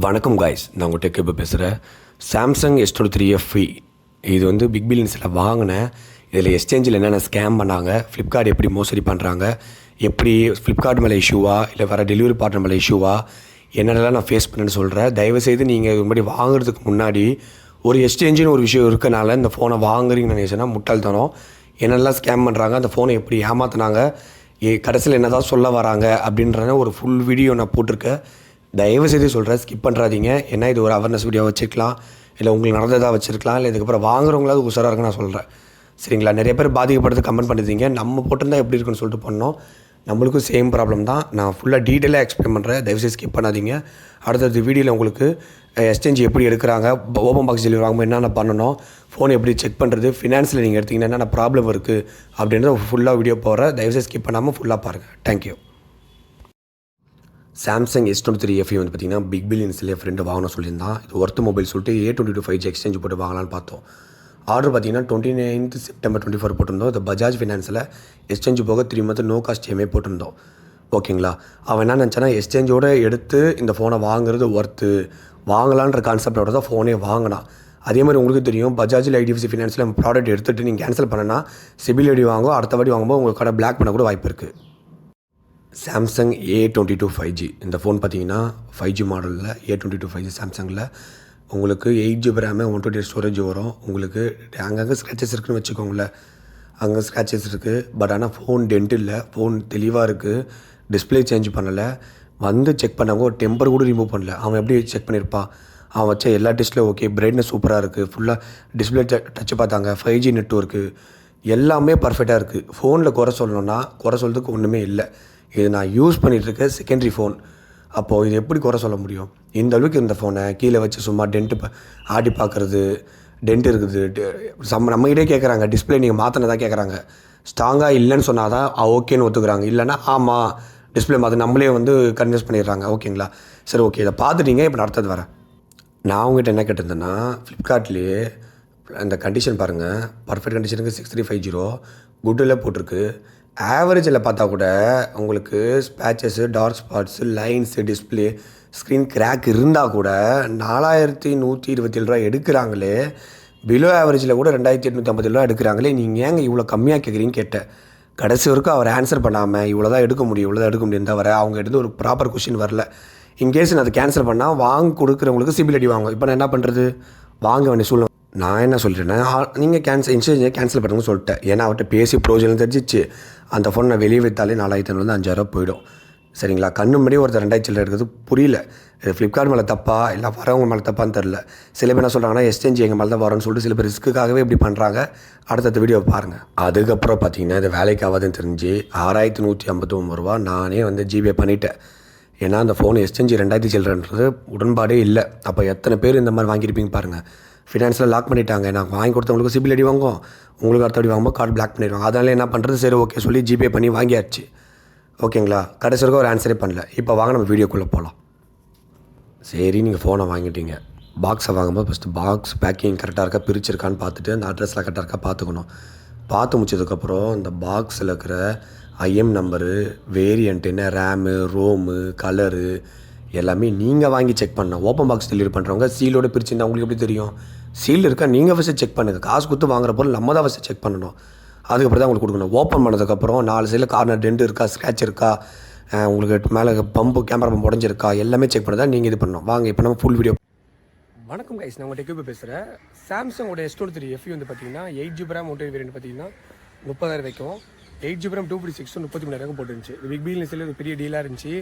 வணக்கம் காய்ஸ், நான் உங்கள் டெக் இப்போ பேசுகிறேன். சாம்சங் S23 இது வந்து பிக் பில்லியன்ஸில் வாங்கினேன். இதில் எக்ஸ்சேஞ்சில் என்னென்ன ஸ்கேம் பண்ணாங்க, ஃப்ளிப்கார்ட் எப்படி மோசடி பண்ணுறாங்க, எப்படி ஃப்ளிப்கார்ட் மேலே இஷ்யூவா இல்லை வேறு டெலிவரி பார்ட்னர் மேலே இஷ்யூவா, என்னென்னலாம் நான் ஃபேஸ் பண்ணேன்னு சொல்கிறேன். தயவுசெய்து நீங்கள் இது மாதிரி வாங்குறதுக்கு முன்னாடி ஒரு எக்ஸ்சேஞ்சுன்னு ஒரு விஷயம் இருக்கனால இந்த ஃபோனை வாங்குறீங்கன்னு நினைச்சேன்னா முட்டாள்தனம். என்னெல்லாம் ஸ்கேம் பண்ணுறாங்க, அந்த ஃபோனை எப்படி ஏமாற்றினாங்க, கடைசியில் என்ன தான் சொல்ல வராங்க அப்படின்றத ஒரு ஃபுல் வீடியோ நான் போட்டிருக்கேன். தயவுசெய்து சொல்கிறேன், ஸ்கிப் பண்ணுறாதீங்க. ஏன்னா இது ஒரு அவேர்னஸ் வீடியோ வச்சுக்கலாம், இல்லை உங்களுக்கு நடந்ததாக வச்சுருக்கலாம், இல்லை இதுக்கப்புறம் வாங்குறவங்களாவது உஷாராக இருக்குன்னு நான் சொல்கிறேன். சரிங்களா? நிறைய பேர் பாதிக்கப்படுறது கமெண்ட் பண்ணிருந்தீங்க. நம்ம போட்டிருந்தால் எப்படி இருக்குன்னு சொல்லிட்டு பண்ணோம். நம்மளுக்கும் சேம் ப்ராப்ளம் தான். நான் ஃபுல்லாக டீட்டெயிலாக எக்ஸ்பிளைன் பண்ணுறேன். தயவுசெய்து ஸ்கிப் பண்ணாதீங்க. அடுத்தது வீடியோவில் உங்களுக்கு எக்ஸ்சேஞ்ச் எப்படி எடுக்கிறாங்க, ஓப்பன் பாக்ஸ் டெலிவரி வாங்கும்போது என்னென்ன பண்ணணும், ஃபோன் எப்படி செக் பண்ணுறது, ஃபினான்ஸில் நீங்கள் எடுத்திங்கன்னா என்னென்ன ப்ராப்ளம் இருக்குது அப்படின்றத ஃபுல்லாக வீடியோ போடுறேன். தயவுசெய்து ஸ்கிப் பண்ணாமல் ஃபுல்லாக பாருங்கள். தேங்க்யூ. சாம்சங் S23 வந்து பார்த்திங்கன்னா பிக் பில்லியன்ஸ்லேயே ஃப்ரெண்டு வாங்கணும் சொல்லியிருந்தான். இது ஒர்த்து மொபைல் சொல்லிட்டு A22 5G எக்ஸ்சேஞ்ச் போட்டு வாங்கலான்னு பார்த்தோம். ஆர்டர் பார்த்திங்கன்னா 29th September 24 போட்டிருந்தோம். இது பஜாஜ் ஃபினான்ஸில் எக்ஸ்சேஞ்ச் போக 3 month நோ காஸ்ட் EMI போட்டிருந்தோம். ஓகேங்களா? அவன் என்ன நினச்சானா, எக்ஸ்சேஞ்சோடு எடுத்து இந்த ஃபோனை வாங்குறது ஒர்த்து, வாங்கலான்ற கான்செப்டோட தான் ஃபோனே வாங்கினான். அதே மாதிரி உங்களுக்கு தெரியும், பஜாஜில் IDFC ஃபினான்ஸில் ப்ராடக்ட் எடுத்துகிட்டு நீங்கள் கேன்சல் பண்ணனா சிபில் ஐடி வாங்கும், அடுத்த வாட்டி வாங்கும்போது உங்களுக்கு கடை பிளாக் பண்ண கூட வாய்ப்பு இருக்குது. சாம்சங் A22 5G இந்த ஃபோன் பார்த்தீங்கன்னா 5G மாடலில் A22 5G சாம்சங்கில் உங்களுக்கு 8GB RAM 128 ஸ்டோரேஜ் வரும். உங்களுக்கு அங்கங்கே ஸ்க்ராச்சஸ் இருக்குதுன்னு வச்சுக்கோங்களேன், அங்கே ஸ்க்ராச்சஸ் இருக்குது. பட் ஆனால் ஃபோன் டென்ட் இல்லை, ஃபோன் தெளிவாக இருக்குது. டிஸ்பிளே சேஞ்ச் பண்ணலை. வந்து செக் பண்ணவங்க ஒரு டெம்பர் கூட ரிமூவ் பண்ணல. அவன் எப்படி செக் பண்ணியிருப்பான்? அவன் வச்ச எல்லா டெஸ்ட்லையும் ஓகே, பிரைட்னஸ் சூப்பராக இருக்குது, ஃபுல்லாக டிஸ்பிளே டச்சு பார்த்தாங்க, 5G நெட்வொர்க்கு எல்லாமே பர்ஃபெக்டாக இருக்குது. ஃபோனில் குறை சொல்லணுன்னா குறை சொல்கிறதுக்கு ஒன்றுமே இல்லை. இது நான் யூஸ் பண்ணிகிட்ருக்க செகண்டரி ஃபோன். அப்போது இது எப்படி குறை சொல்ல முடியும்? இந்த அளவுக்கு இந்த ஃபோனை கீழே வச்சு சும்மா டென்ட்டு ஆடி பார்க்குறது, டென்ட் இருக்குது, நம்மகிட்டே கேட்குறாங்க, டிஸ்பிளே நீங்கள் மாற்றினதான் கேட்குறாங்க. ஸ்ட்ராங்காக இல்லைன்னு சொன்னால் தான் ஓகேன்னு ஒத்துக்கிறாங்க. இல்லைன்னா ஆமாம் டிஸ்பிளே மாற்ற நம்மளே வந்து கன்வின்ஸ் பண்ணிடுறாங்க. ஓகேங்களா? சரி, ஓகே, இதை பார்த்துட்டீங்க. இப்போ அடுத்தது வரேன். நான் அவங்ககிட்ட என்ன கேட்டிருந்தேன்னா, ஃப்ளிப்கார்ட்லேயே அந்த கண்டிஷன் பாருங்கள், பர்ஃபெக்ட் கண்டிஷனுக்கு 6350 குட்டில் போட்டிருக்கு. ஆவரேஜில் பார்த்தா கூட உங்களுக்கு patches, dark spots, lines, display screen crack இருந்தால் கூட 4127 எடுக்கிறாங்களே. பிலோ ஆவரேஜில் கூட 2857 எடுக்கிறாங்களே. நீங்கள் ஏங்க இவ்வளோ கம்மியாக கேட்குறீங்கன்னு கேட்டேன். கடைசி வரைக்கும் அவர் ஆன்சர் பண்ணாமல் இவ்வளோ தான் எடுக்க முடியும், இவ்வளோ தான் எடுக்க முடியும் தவிர அவங்க எடுத்து ஒரு ப்ராப்பர் கொஷின் வரல. இன்கேஸ் நான் அதை கேன்சல் பண்ணால் வாங்க கொடுக்குறவங்களுக்கு சிபில் அடி வாங்க. இப்போ நான் என்ன பண்ணுறது? வாங்க வேண்டிய சூழ்நிலை. நான் என்ன சொல்லிட்டேன்னா, நீங்கள் கேன்சல் பண்ணுங்க சொல்லிட்டேன். ஏன்னா அவர்கிட்ட பேசி ப்ரோஜனம் தெரிஞ்சிச்சு. அந்த ஃபோன் நான் வெளியே வைத்தாலே 4500 5000 போயிடும். சரிங்களா? கண்ணு முன்னாடி ஒருத்தர் 2000 எடுக்கிறது புரியல. இது ஃப்ளிப்கார்ட் மேலே தப்பா இல்லை வரவங்க மேலே தப்பான்னு தெரில. சில பேர் என்ன சொல்கிறாங்கன்னா, எக்ஸ்சேஞ்ச் எங்கள் மேலே தான் வரும்னு சொல்லிட்டு சில பேர் ரிஸ்க்குக்காகவே இப்படி பண்ணுறாங்க. அடுத்த வீடியோ பாருங்கள். அதுக்கப்புறம் பார்த்தீங்கன்னா இது வேலைக்கு ஆகாதுன்னு தெரிஞ்சு 6159 நானே வந்து ஜிபே பண்ணிட்டேன். ஏன்னா அந்த ஃபோன் எக்ஸ்சேஞ்ச் 2000 உடன்பாடே இல்லை. அப்போ எத்தனை பேர் இந்த மாதிரி வாங்கியிருப்பீங்க பாருங்கள். ஃபினான்ஸில் லாக் பண்ணிட்டாங்க. நான் வாங்கி கொடுத்தவங்களுக்கு சிபில் அடி வாங்கும், உங்களுக்கு அடுத்த அடி வாங்கும்போது கார்டு பிளாக் பண்ணிடுவாங்க. அதனால என்ன பண்ணுறது? சரி, ஓகே சொல்லி ஜிபே பண்ணி வாங்கியாச்சு. ஓகேங்களா? கடைசி வரைக்கும் ஒரு ஆன்சரே பண்ணல. இப்போ வாங்க நம்ம வீடியோக்குள்ளே போகலாம். சரி, நீங்கள் ஃபோனை வாங்கிட்டீங்க. பாக்ஸை வாங்கும்போது ஃபஸ்ட்டு பாக்ஸ் பேக்கிங் கரெக்டாக இருக்கா, பிரிச்சிருக்கான்னு பார்த்துட்டு அந்த அட்ரஸில் கரெக்டாக இருக்கா பார்த்துக்கணும். பார்த்து முடிச்சதுக்கப்புறம் இந்த பாக்ஸில் இருக்கிற IM நம்பரு, வேரியண்ட் என்ன, ரேமு, ரோமு, கலரு எல்லாமே நீங்கள் வாங்கி செக் பண்ணணும். ஓப்பன் பாக்ஸ் டெலிவரி பண்ணுறவங்க சீலோடு பிரிச்சுருந்தா உங்களுக்கு எப்படி தெரியும்? சீல் இருக்கா நீங்கள் ஃபஸ்ட்டு செக் பண்ணுங்கள். காசு கொடுத்து வாங்குற பொருள் நம்ம தான் ஃபஸ்ட்டு செக் பண்ணணும். அதுக்கப்புறம் தான் உங்களுக்கு கொடுக்கணும். ஓப்பன் பண்ணதுக்கப்புறம் 4 சைடில் கார்னர் டென்ட் இருக்கா, ஸ்க்ராட்ச் இருக்கா, உங்களுக்கு மேலே பம்பு, கேமரா பம்பு உடஞ்சிருக்கா, எல்லாமே செக் பண்ணி தான் நீங்கள் இது பண்ணணும். வாங்க இப்போ நம்ம ஃபுல் வீடியோ. வணக்கம் கைஸ், நான் உங்கள் டெக் பேசுகிறேன். சாம்சங்கோட S23 வந்து பார்த்தீங்கன்னா 8GB RAM ஒன்றை வேரியன்ட் பார்த்தீங்கன்னா 30,000 வைக்கும். 8GB RAM 256 33,000 போட்டுருந்துச்சு. இது பிக் பில்லியன்ஸ்லேயே ஒரு பெரிய டீலாக இருந்துச்சு.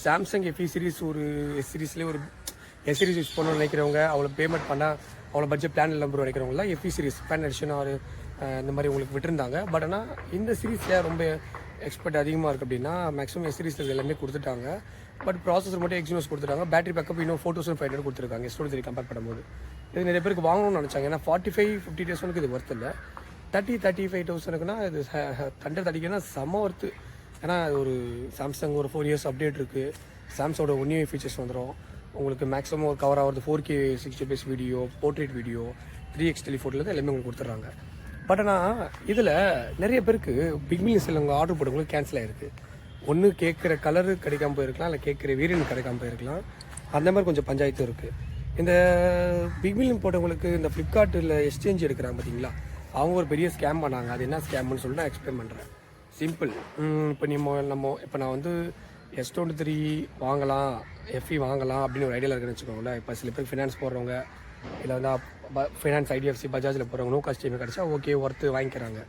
சாம்சங் FE சீரிஸ் ஒரு S சீரிஸ்லேயே ஒரு S சீரிஸ் யூஸ் பண்ணணும்னு நினைக்கிறவங்க, அவ்வளோ பேமெண்ட் பண்ணால் அவ்வளோ பட்ஜெட் பிளான் நம்பர் நினைக்கிறவங்களாம் FE சீரிஸ் பிளான் அடிஷன் ஒரு இந்த மாதிரி உங்களுக்கு விட்டுருந்தாங்க. பட் ஆனால் இந்த சீரிஸில் ரொம்ப எக்ஸ்பெக்ட் அதிகமாக இருக்குது அப்படின்னா மேக்ஸிமம் S சீரிஸ் எல்லாமே கொடுத்துட்டாங்க. பட் ப்ராசஸர் மட்டும் Exynos கொடுத்துட்டாங்க. பேட்டரி பேக்கப் இன்னும் 4500 கொடுத்துருக்காங்க S23 கம்பேர் பண்ணும்போது. இது நிறைய பேருக்கு வாங்கணும்னு நினச்சாங்க. ஏன்னா 45-50 days இது ஒர்த் இல்லை. 30-35,000க்குனா இது 130க்குனா செம ஒர்த்து. ஏன்னா ஒரு சாம்சங் ஒரு 4 years அப்டேட் இருக்குது. சாம்சங்கோட 1 year ஃபீச்சர்ஸ் வந்துடும். உங்களுக்கு மேக்ஸிமம் ஒரு கவர் ஆகிறது 4K 60fps video, portrait video, 3x டெலிஃபோட்டோலேருந்து எல்லாமே உங்களுக்கு கொடுத்துட்றாங்க. பட் ஆனால் இதில் நிறைய பேருக்கு பிக் பில்லியன்ஸில் உங்கள் ஆர்டர் போடுறவங்களுக்கு கேன்சல் ஆகிருக்கு. ஒன்று கேட்குற கலரு கிடைக்காம போயிருக்கலாம், இல்லை கேட்குற வேரியன்ட் கிடைக்காம போயிருக்கலாம். அந்த மாதிரி கொஞ்சம் பஞ்சாயத்து இருக்குது. இந்த பிக் பில்லியன் போட்டவங்களுக்கு இந்த ஃப்ளிப்கார்ட்டில் எக்ஸ்சேஞ்ச் எடுக்கிறாங்க பார்த்தீங்களா, அவங்க ஒரு பெரிய ஸ்கேம் பண்ணாங்க. அது என்ன ஸ்கேம்னு சொல்லிட்டு நான் எக்ஸ்பிளைன் பண்ணுறேன். சிம்பிள். இப்போ இப்போ நான் வந்து S23 வாங்கலாம், FE வாங்கலாம் அப்படின்னு ஒரு ஐடியாவில் இருக்குன்னு வச்சுக்கோங்களேன். இப்போ சில பேர் ஃபினான்ஸ் போடுறவங்க, இல்லை வந்து ஃபினான்ஸ் IDFC பஜாஜில் போகிறவங்க நோ காஸ்ட் EMI கிடச்சா ஓகே ஒர்த்து வாங்கிக்கிறாங்க.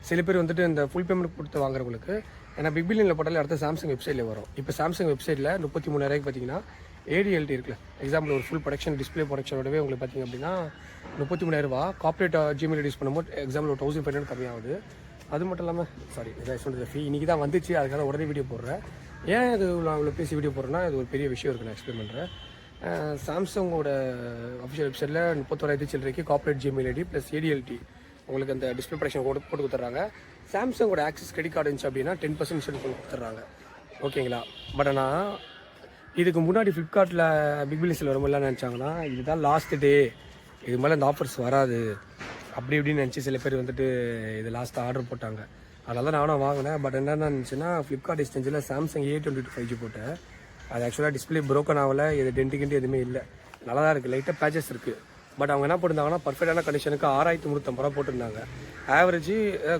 சில பேர் வந்துட்டு இந்த ஃபுல் பேமெண்ட் கொடுத்து வாங்குறவங்களுக்கு, ஏன்னா பிக் பில்லியனில் போட்டாலே அடுத்த சாம்சங் வெப்சைட்டில் வரும். இப்போ சாம்சங் வெப்சைட்டில் 33,000 பார்த்தீங்கன்னா ADLT இருக்குல்ல, எக்ஸாம்பிள் ஒரு ஃபுல் ப்ரொடக்ஷன் டிஸ்பிளே ப்ரொடக்ஷனோடவே உங்களுக்கு பார்த்திங்க அப்படின்னா 33,000 கார்பரேட் Gmail யூஸ் பண்ணும்போது எக்ஸாம்பிள் ஒரு 1500 கம்மியாகுது. அது மட்டும் இல்லாமல் இதை சொல்கிறது ஃபீ இன்றைக்கி தான் வந்துச்சு, அதுக்காக உடனே வீடியோ போடுறேன். ஏன் இது அவ்வளோ பேசி வீடியோ போடுறேன்னா இது ஒரு பெரிய விஷயம் இருக்குது, நான் எக்ஸ்பிளைன் பண்ணுறேன். சாம்சங்கோட அஃபிஷியல் வெப்சைட்டில் 31,000 சில்லறைக்கு corporate Gmail ID plus ADLT உங்களுக்கு அந்த டிஸ்பிளே ப்ரொடக்ஷன் போட்டு கொடுத்துட்றாங்க. சாம்சங்கோட ஆக்சஸ் கிரெடிட் கார்டு இருந்துச்சு அப்படின்னா 10% இன்சூரன்ஸ் கொடுத்துட்றாங்க. ஓகேங்களா? பட் ஆனால் இதுக்கு முன்னாடி ஃப்ளிப்கார்ட்டில் பிக் பில்லியன்ஸில் வரும்போது நினச்சாங்கன்னா இதுதான் லாஸ்ட் டே, இது மேலே இந்த ஆஃபர்ஸ் வராது அப்படி இப்படின்னு நினச்சி சில பேர் வந்துட்டு இது லாஸ்ட்டாக ஆர்டர் போட்டாங்க. அதனால தான் நானும் வாங்கினேன். பட் என்னென்ன இருந்துச்சுன்னா ஃப்ளிப்கார்ட் எக்ஸ்சேஞ்சில் சாம்சங் A22 5G போட்டேன். அது ஆக்சுவலாக டிஸ்பிளே ப்ரோக்கன் ஆகலை, இது டென்ட்டு எதுவுமே இல்லை, நல்லா தான் இருக்குது, லைட்டாக பேச்சஸ் இருக்குது. பட் அவங்க என்ன போட்டிருந்தாங்கன்னா பர்ஃபெக்டான கண்டிஷனுக்கு 6,350 போட்டிருந்தாங்க. ஆவரேஜ்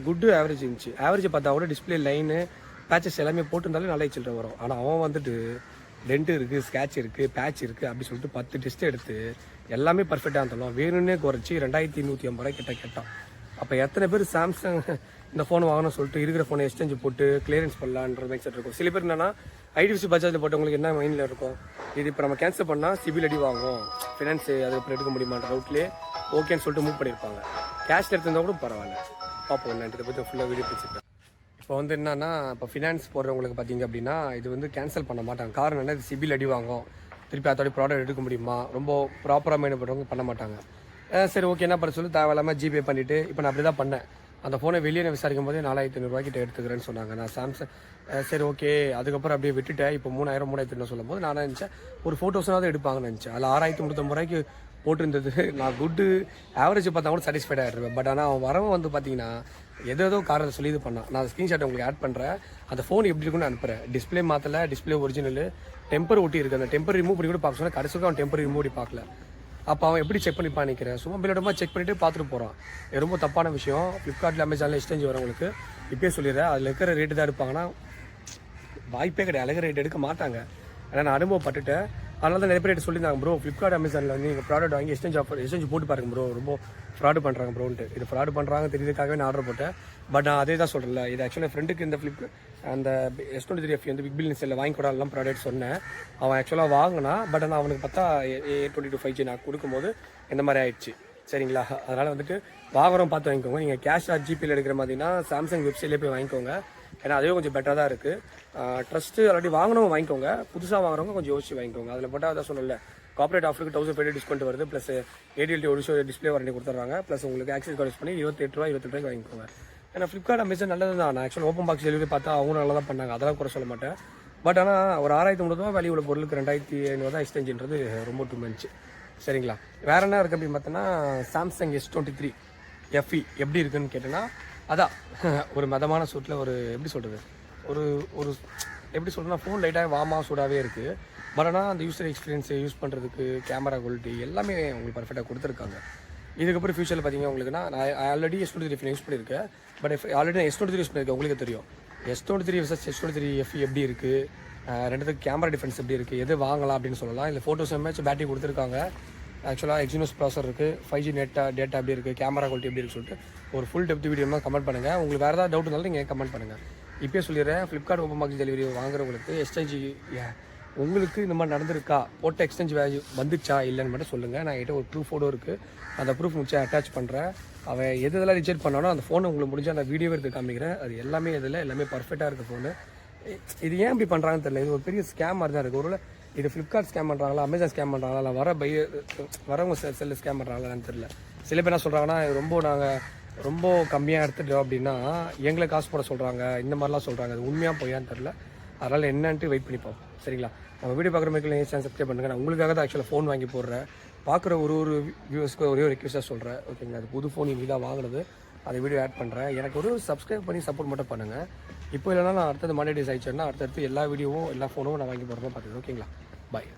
குட்டு ஆவரேஜ் இருந்துச்சு. ஆவரேஜ் பார்த்தா கூட டிஸ்பிளே லைனு பேச்சஸ் எல்லாமே போட்டிருந்தாலே நல்லா சில்லற வரும். ஆனால் அவன் வந்துட்டு டென்ட்டு இருக்குது, ஸ்கேட்ச் இருக்குது, பேட்ச் இருக்குது அப்படி சொல்லிட்டு 10 டெஸ்ட் எடுத்து எல்லாமே பர்ஃபெக்டாக இருந்தாலும் வேணும்னே குறைச்சி 2,250 கேட்டான். அப்போ எத்தனை பேர் சாம்சங் இந்த ஃபோன் வாங்கணும்னு சொல்லிட்டு இருக்கிற ஃபோனை எக்ஸ்சேஞ்ச் போட்டு கிளியரன்ஸ் பண்ணலான்ற மைண்ட் செட் இருக்கும். சில பேர் என்னன்னா IDFC பஜாஜில் போட்டவங்களுக்கு என்ன மைண்டில் இருக்கும், இது இப்போ நம்ம கேன்சல் பண்ணால் சிபில் அடி வாங்கும், ஃபினான்ஸ் அதுக்கப்புறம் எடுக்க முடியுமான்ற ரவுட்லேயே ஓகேன்னு சொல்லிட்டு மூவ் பண்ணியிருப்பாங்க. கேஷில் எடுத்திருந்தால் கூட பரவாயில்ல, பார்ப்போம். நான் இதை பற்றி ஃபுல்லாக வீடியோ பிடிச்சிருக்கேன். இப்போ வந்து என்னன்னா, இப்போ ஃபினான்ஸ் போடுறவங்களுக்கு பார்த்தீங்க அப்படின்னா இது வந்து கேன்சல் பண்ண மாட்டாங்க. காரணம் என்ன, இது சிபில் அடி வாங்கும், திருப்பி அதோட ப்ராடக்ட் எடுக்க முடியுமா, ரொம்ப ப்ராப்பராக மெயின் பண்ணுறவங்க பண்ண மாட்டாங்க. சரி ஓகே என்ன பண்ண சொல்லி தேவையில்லாமல் ஜிபே பண்ணிவிட்டு இப்போ நான் அப்படி தான் பண்ணேன். அந்த ஃபோனை வெளியே விசாரிக்கும் போதே 4,500 கிட்ட எடுத்துக்கிறேன்னு சொன்னாங்க. நான் சாம்சங் சரி ஓகே அதுக்கப்புறம் அப்படியே விட்டுட்டேன். இப்போ 3,000 சொல்லும் போது நான் நினச்சேன் ஒரு ஃபோட்டோஸ்னாவது எடுப்பாங்கன்னு நினச்சேன். அதில் 6,350 போட்டிருந்தது. நான் குட்டு ஆவரேஜ் பார்த்தா கூட சாட்டிஸ்ஃபைட் ஆகிடுவேன். பட் ஆனால் அவன் வரவன் வந்து பார்த்தீங்கன்னா ஏதோ காரணத்தை சொல்லி இது பண்ணான். நான் ஸ்க்ரீன்ஷாட் உங்களுக்கு ஆட் பண்ணுறேன். அந்த ஃபோன் எப்படி இருக்குன்னு அனுப்புகிறேன். டிஸ்பிளே மாற்றலை, டிஸ்பிளே ஒரிஜினல், டெம்பர் ஒட்டி இருக்குது. அந்த டெம்பர் ரிமூவ் பண்ணி கூட பார்க்க சொன்னால் கடைசிக்கு அவன் டெம்பர் ரிமூவ் பண்ணி பார்க்கல. அப்போ அவன் எப்படி செக் பண்ணி நினைக்கிறேன், சும்மா பில்லோடமா செக் பண்ணிவிட்டு பார்த்துட்டு போகிறான். ரொம்ப தப்பான விஷயம். ஃப்ளிப்கார்ட்டில் அமேசானில் எக்ஸ்சேஞ்ச் வரவங்களுக்கு இப்போயே சொல்லிடுறேன், அதில் இருக்கிற ரேட்டு தான் எடுப்பாங்கன்னா வாய்ப்பே கிடையாது, அழகிற ரேட் எடுக்க மாட்டாங்க. ஏன்னா நான் அனுபவப்பட்டுட்டேன். அதனால தான் நிறைய பேர் சொல்லியிருந்தாங்க, ப்ரோ ஃப்ளிப்கார்ட் அமேசானில் வந்து நீங்கள் ப்ராடக்ட் வாங்கி எக்ஸ்சேஞ்ச் போட்டு பாருங்க ப்ரோ, ரொம்ப ஃப்ராடு பண்ணுறாங்க ப்ரோன்ட்டு. இது ஃப்ராடு பண்ணுறாங்க தெரியுதுக்காகவே நான் ஆர்டர் போட்டேன். பட் நான் அதே தான் சொல்கிறேன்ல, இது ஆக்சுவலாக ஃப்ரெண்டுக்கு இந்த அந்த S23 FE வந்து பிக் பில்லியன் செல்லில் வாங்கி கூடாதுலாம் ப்ராடக்ட் சொன்னேன். அவன் ஆக்சுவலாக வாங்கினா. பட் ஆனால் அவனுக்கு பார்த்தா A22 5G நான் கொடுக்கும்போது இந்த மாதிரி ஆயிடுச்சு. சரிங்களா? அதனால் வந்துட்டு வாங்குறோம் பார்த்து வாங்கிக்கோங்க. நீங்கள் கேஷ் ஜிபேயில் எடுக்கிற மாதிரினா சாம்சங் வெப்சைட்லேயே போய் வாங்கிக்கோங்க. ஏன்னா அதுவே கொஞ்சம் பெட்டராக தான் இருக்குது. ட்ரஸ்ட்டு ஆல்ரெடி வாங்கினவங்க வாங்கிக்கோங்க, புதுசாக வாங்குறவங்க கொஞ்சம் யோசிச்சு வாங்கிக்கோங்க. அதில் போட்டால் அதான் சொன்னல, கார்பரேட் ஆஃபருக்கு 1,500 டிஸ்கவுண்ட் வருது, ப்ளஸ் ADLT ஒரு டிஸ்பிளே வாரண்டி கொடுத்துட்றாங்க, ப்ளஸ் உங்களுக்கு ஆக்சஸ் கார்டு யூஸ் பண்ணி 28 ரூபாய்க்கு வாங்கிக்கோங்க. ஏன்னா ஃப்ளிப்கார்ட் அமேசான் நல்லது தான். நான் ஆக்சுவலாக ஓப்பன் பாக்ஸ் டெலிவரி பார்த்தா அவங்க நல்லா தான் பண்ணாங்க, அதெல்லாம் கூட சொல்ல மாட்டேன். பட் ஆனால் ஒரு 6,300 வேல்யூ உள்ள பொருளுக்கு 2,500 தான் எக்ஸ்சேஞ்சுன்றது ரொம்ப டூ மச். சரிங்களா? வேறு என்ன இருக்குது அப்படின்னு பார்த்தோன்னா, சாம்சங் S23 FE எப்படி இருக்குன்னு கேட்டேன்னா, அதான் ஒரு மதமான சூட்டில் ஒரு எப்படி சொல்கிறது, ஒரு ஒரு எப்படி சொல்கிறேன்னா ஃபோன் லைட்டாக வார்மாக சூடாகவே இருக்குது. பட் ஆனால் அந்த யூஸர் எக்ஸ்பீரியன்ஸை யூஸ் பண்ணுறதுக்கு கேமரா குவாலிட்டி எல்லாமே உங்களுக்கு பர்ஃபெக்டாக கொடுத்துருக்காங்க. இதுக்கப்புறம் ஃபியூச்சரில் பார்த்தீங்கன்னா உங்களுக்குன்னா நான் ஆல்ரெடி S23 யூஸ் பண்ணியிருக்கேன். பட் ஆல்ரெடி நான் S23 யூஸ் பண்ணியிருக்கேன், உங்களுக்கு தெரியும். S23 vs S23 FE எப்படி இருக்குது, ரெண்டுத்துக்கு கேமரா டிஃபரன்ஸ் எப்படி இருக்குது, எது வாங்கலாம் அப்படின்னு சொல்லலாம். இல்லை ஃபோட்டோஸ் எம்ஏஹெச் பேட்டரி கொடுத்துருக்காங்க. ஆக்சுவலாக Exynos ப்ராசர் இருக்குது, 5G டேட்டா எப்படி இருக்குது, கேமரா குவாலிட்டி எப்படி இருக்குன்னு சொல்லிட்டு ஒரு ஃபுல் டெப்த் வீடியோமாக கமெண்ட் பண்ணுங்கள். உங்களுக்கு வேறு ஏதாவது டவுட் இருந்தாலும் நீங்கள் கமெண்ட் பண்ணுங்கள். இப்போயே சொல்லிடுறேன், ஃப்ளிப்கார்ட் ஓப்பன் பாக்ஸ் டெலிவரி வாங்குறவங்களுக்கு எக்ஸ்சேஞ்ச் உங்களுக்கு இந்த மாதிரி நடந்திருக்கா, போட்ட எக்ஸ்சேஞ்ச் வேல்யூ வந்துச்சா இல்லைன்னு மட்டும் சொல்லுங்கள். நான் கிட்ட ஒரு ப்ரூஃபோடு இருக்குது, அந்த ப்ரூஃப் முடிச்சு அட்டாச் பண்ணுறேன். அவன் எதெல்லாம் ரிஜெக்ட் பண்ணாலும் அந்த ஃபோனை உங்களுக்கு முடிஞ்சு அந்த வீடியோவை எடுத்து காமிக்கிறேன். அது எல்லாமே எல்லாமே பர்ஃபெக்டாக இருக்குது ஃபோனு. இது ஏன் இப்படி பண்ணுறாங்கன்னு தெரியல. இது ஒரு பெரிய ஸ்கேம் மாதிரி தான் இருக்குது. ஒரு இது ஃப்ளிப்கார்ட் ஸ்கேம் பண்ணுறாங்களா, அமேசான் ஸ்கேம் பண்ணுறாங்களா, இல்லை வரவங்க செல்லு ஸ்கேம் பண்ணுறாங்களான்னு தெரியல. சில பேர் என்ன சொல்கிறாங்கன்னா, நாங்கள் ரொம்ப கம்மியாக எடுத்துட்டோம் அப்படின்னா எங்களை காசு போட சொல்கிறாங்க, இந்த மாதிரிலாம் சொல்கிறாங்க. அது உண்மையாக போயான்னு தெரில. அதனால் என்னன்ட்டு வெயிட் பண்ணிப்போம். சரிங்களா? நம்ம வீடியோ பார்க்குற மாதிரி சேனல் சப்ஸ்கிரைப் பண்ணுங்கள். நான் உங்களுக்காக தான் ஆக்சுவலாக ஃபோன் வாங்கி போடுறேன். பார்க்குற ஒரு வியூவர்ஸ்க்கு ஒரே ஒரு ரிக்வெஸ்ட்டாக சொல்கிறேன். ஓகேங்களா? அது புது ஃபோன் இன்றைக்கி தான் வாங்கினது, அதை வீடியோ ஆட் பண்ணுறேன். எனக்கு ஒரு சப்ஸ்கிரைப் பண்ணி சப்போர்ட் மட்டும் பண்ணுங்கள். இப்போ இல்லைனா நான் அடுத்தது மானிடைஸ் ஆயிடுச்சேன்னா அடுத்தடுத்து எல்லா வீடியோவும் எல்லா ஃபோனும் நான் வாங்கி போடுறேன் பார்த்துக்கோங்க. ஓகேங்களா? பாய்.